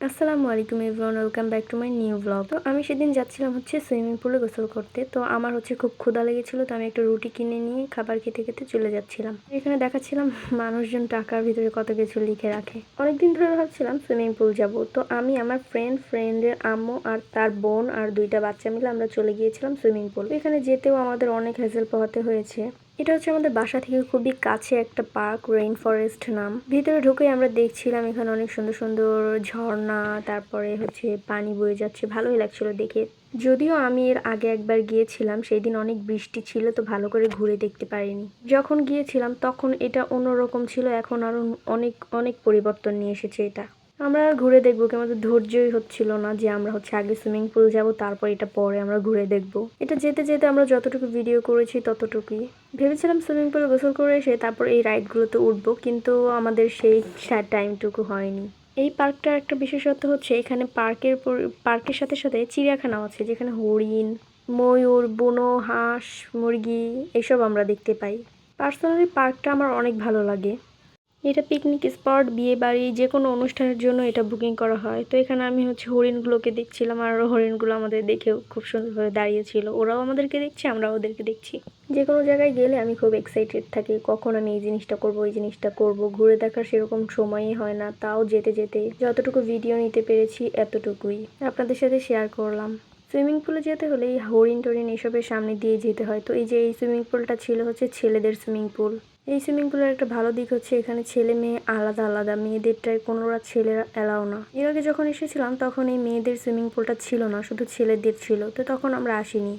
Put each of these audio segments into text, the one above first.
আসসালামু আলাইকুম everyone, welcome back to my new blog. তো আমি সেদিন যাচ্ছিলাম সুইমিং পুলে গোসল করতে। তো আমার খুব ক্ষুধা লেগেছিল, তো আমি একটা রুটি কিনে নিয়ে খাবার খেতে খেতে চলে যাচ্ছিলাম। এখানে দেখাচ্ছিলাম মানুষজন টাকার ভিতরে কত কিছু লিখে রাখে। অনেকদিন ধরে ভাবছিলাম সুইমিং পুল যাব। তো আমি, আমার ফ্রেন্ডের আম্মু আর তার বোন আর দুইটা বাচ্চা মিলে আমরা চলে গিয়েছিলাম সুইমিং পুল। এখানে যেতেও আমাদের অনেক হ্যাসেল পোহাতে হয়েছে। এটা আমাদের বাসা থেকে খুবই কাছে একটা পার্ক, রেইন ফরেস্ট নাম। ভিতরে ঢুকে আমরা দেখছিলাম এখানে অনেক সুন্দর সুন্দর ঝর্ণা, তারপরে পানি বয়ে যাচ্ছে, ভালোই লাগছিল দেখে। যদিও আমি এর আগে একবার গিয়েছিলাম, সেই দিন অনেক বৃষ্টি ছিল, তো ভালো করে ঘুরে দেখতে পারিনি। যখন গিয়েছিলাম তখন এটা অন্যরকম ছিল, এখন আরো অনেক অনেক পরিবর্তন নিয়ে এসেছে এটা। আমরা আর ঘুরে দেখবো কি, আমাদের ধৈর্যই হচ্ছিল না যে আমরা আগে সুইমিং পুল যাব, তারপর এটা পরে আমরা ঘুরে দেখবো। এটা যেতে যেতে আমরা যতটুকু ভিডিও করেছি ততটুকুই। ভেবেছিলাম সুইমিং পুলে গোসল করে এসে তারপর এই রাইডগুলোতে উঠবো, কিন্তু আমাদের সেই টাইমটুকু হয়নি। এই পার্কটার একটা বিশেষত্ব এখানে পার্কের সাথে সাথে চিড়িয়াখানাও আছে, যেখানে হরিণ, ময়ূর, বুনো, হাঁস, মুরগি এসব আমরা দেখতে পাই। পার্সোনালি পার্কটা আমার অনেক ভালো লাগে। এটা পিকনিক স্পট, বিয়ে বাড়ি, যে কোনো অনুষ্ঠানের জন্য এটা বুকিং করা হয়। তো এখানে আমি হরিণগুলোকে দেখছিলাম, আর হরিণগুলো আমাদের দেখেও খুব সুন্দরভাবে দাঁড়িয়েছিল। ওরাও আমাদেরকে দেখছে, আমরা ওদেরকে দেখছি। যে কোনো জায়গায় গেলে আমি খুব এক্সাইটেড থাকি, কখন আমি এই জিনিসটা করব, এই জিনিসটা করব। ঘুরে দেখার সেরকম সময়ই হয় না, তাও যেতে যেতে যতটুকু ভিডিও নিতে পেরেছি এতটুকুই আপনাদের সাথে শেয়ার করলাম। সুইমিং পুলে যেতে হলে এই হরিণ টরিণ এসবের সামনে দিয়ে যেতে হয়। তো এই যে এই সুইমিং পুলটা ছিল ছেলেদের সুইমিং পুল। এই সুইমিং পুলের একটা ভালো দিক এখানে ছেলে মেয়ে আলাদা আলাদা, মেয়েদেরটায় কোনোরা ছেলেরা এলাও না। এর আগে যখন এসেছিলাম তখন এই মেয়েদের সুইমিং পুলটা ছিল না, শুধু ছেলেদের ছিল, তো তখন আমরা আসিনি।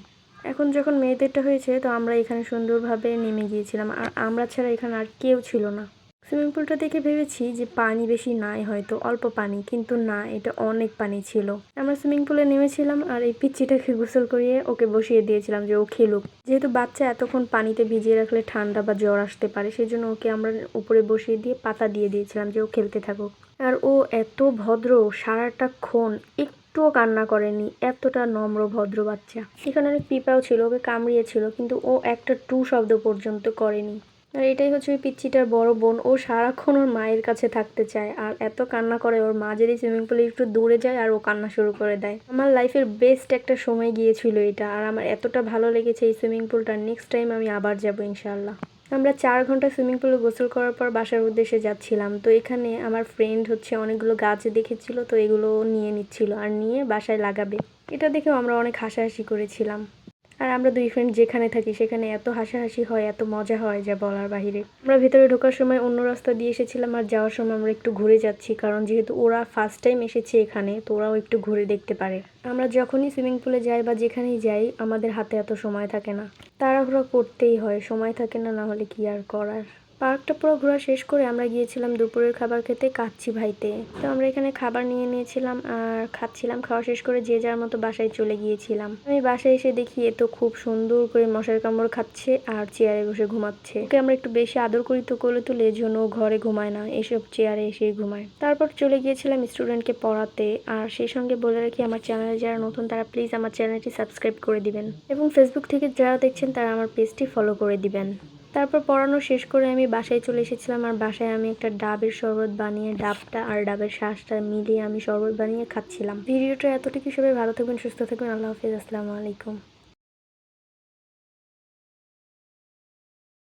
এখন যখন মেয়েদেরটা হয়েছে, তো আমরা এখানে সুন্দরভাবে নেমে গিয়েছিলাম, আর আমরা ছাড়া এখানে আর কেউ ছিল না। সুইমিং পুলটা দেখে ভেবেছি যে পানি বেশি নাই, হয়তো অল্প পানি, কিন্তু না, এটা অনেক পানি ছিল। আমরা সুইমিং পুলে নেমেছিলাম আর এই পিচ্চিটাকে গোসল করিয়ে ওকে বসিয়ে দিয়েছিলাম যে ও খেলুক। যেহেতু বাচ্চা এতক্ষণ পানিতে ভিজিয়ে রাখলে ঠান্ডা বা জ্বর আসতে পারে, সেই জন্য ওকে আমরা উপরে বসিয়ে দিয়ে পাতা দিয়ে দিয়েছিলাম যে ও খেলতে থাকুক। আর ও এত ভদ্র, সারাটাক্ষণ একটুও কান্না করেনি, এতটা নম্র ভদ্র বাচ্চা। এখানে অনেক পিঁপাও ছিল, ওকে কামড়িয়েছিল, কিন্তু ও একটা টু শব্দ পর্যন্ত করেনি। আর এটাই ওই পিচ্চিটার বড় বোন। ও সারাক্ষণ ওর মায়ের কাছে থাকতে চায়, আর এত কান্না করে, ওর মা যদি সুইমিং পুলে একটু দূরে যায় আর ও কান্না শুরু করে দেয়। আমার লাইফের বেস্ট একটা সময় গিয়েছিল এটা, আর আমার এতটা ভালো লেগেছে এই সুইমিং পুলটা। নেক্সট টাইম আমি আবার যাবো ইনশাআল্লাহ। আমরা 4 ঘন্টা সুইমিং পুলে গোসল করার পর বাসার উদ্দেশ্যে যাচ্ছিলাম। তো এখানে আমার ফ্রেন্ড অনেকগুলো গাছ দেখেছিল, তো এগুলো নিয়ে নিচ্ছিল আর নিয়ে বাসায় লাগাবে। এটা দেখেও আমরা অনেক হাসাহাসি করেছিলাম। আর আমরা 2 ফ্রেন্ড যেখানে থাকি সেখানে এত হাসাহাসি হয়, এত মজা হয় যা বলার বাহিরে। আমরা ভিতরে ঢোকার সময় অন্য রাস্তা দিয়ে এসেছিলাম, আর যাওয়ার সময় আমরা একটু ঘুরে যাচ্ছি, কারণ যেহেতু ওরা ফার্স্ট টাইম এসেছে এখানে, তো ওরাও একটু ঘুরে দেখতে পারে। আমরা যখনই সুইমিং পুলে যাই বা যেখানেই যাই, আমাদের হাতে এত সময় থাকে না, তাড়াহুড়ো করতেই হয়, সময় থাকে না, না হলে কি আর করার। পার্কটা পুরো ঘোরা শেষ করে আমরা গিয়েছিলাম দুপুরের খাবার খেতে কাচ্চি ভাইতে। তো আমরা এখানে খাবার নিয়ে নিয়েছিলাম আর খাচ্ছিলাম। খাওয়া শেষ করে যে যার মতো বাসায় চলে গিয়েছিলাম। আমি বাসায় এসে দেখি এ তো খুব সুন্দর করে মশার কামড় খাচ্ছে আর চেয়ারে বসে ঘুমাচ্ছে। ওকে আমরা একটু বেশি আদর করি তো কোলে তুলে, এজন্য ঘরে ঘুমায় না, এসব চেয়ারে এসেই ঘুমায়। তারপর চলে গিয়েছিলাম স্টুডেন্টকে পড়াতে। আর সেই সঙ্গে বলে রাখি, আমার চ্যানেলে যারা নতুন তারা প্লিজ আমার চ্যানেলটি সাবস্ক্রাইব করে দিবেন, এবং ফেসবুক থেকে যারা দেখছেন তারা আমার পেজটি ফলো করে দিবেন। তারপর পড়ানো শেষ করে আমি বাসায় চলে এসেছিলাম, আর বাসায় আমি একটা ডাবের শরবত বানিয়ে, ডাবটা আর ডাবের শাঁসটা মিলিয়ে আমি শরবত বানিয়ে খাচ্ছিলাম। ভিডিওটা এতটুকু, সবাই ভালো থাকবেন, সুস্থ থাকবেন, আল্লাহ হাফেজ, আসসালামু আলাইকুম।